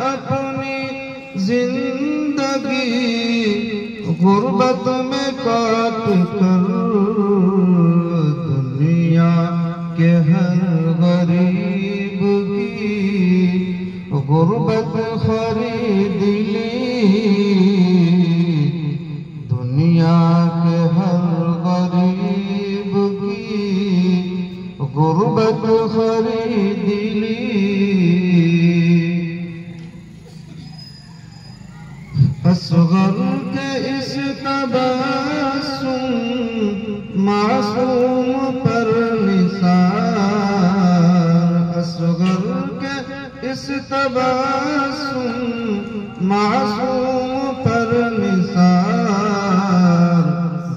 अपनी जिंदगी गुर्बत में काट कर दुनिया के हर गरीब की गुर्बत खरीद ली। दुनिया के हर गरीब की गुर्बत खरीद ली। असगर के इस तबस्सुम मासूम पर निसार, असगर के इस तबस्सुम मासूम पर निसार,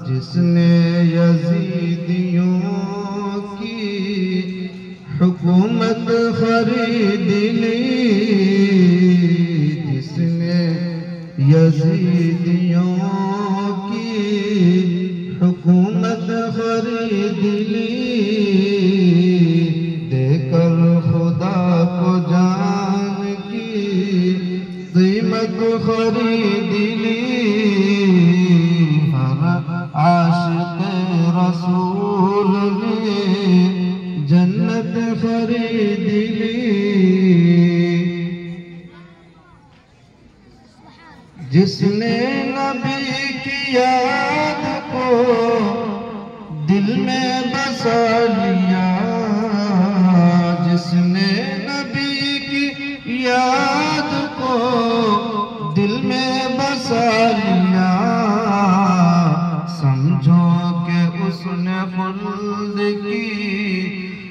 जिसने यजीदियों की हुकूमत खरीद ली। जिसने यजीदियों की हुकूमत खरीद ली। देकर खुदा को जान की कीमत खरीद ली। हर आशिक़ रसूल ने जन्नत खरीद ली। जिसने नबी की याद को दिल में बसा लिया, जिसने नबी की याद को दिल में बसा लिया, समझो कि उसने खुल्द की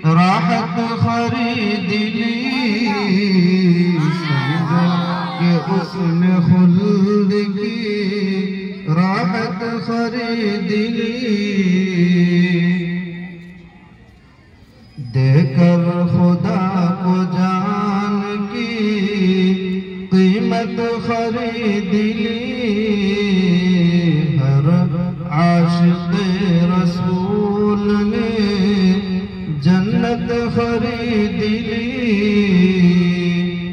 राहत खरीद ली। समझो कि उसने खुल्द की राहत खरीद ली। देकर खुदा को जान की कीमत खरीद ली। हर आशिक़ रसूल ने जन्नत खरीद ली।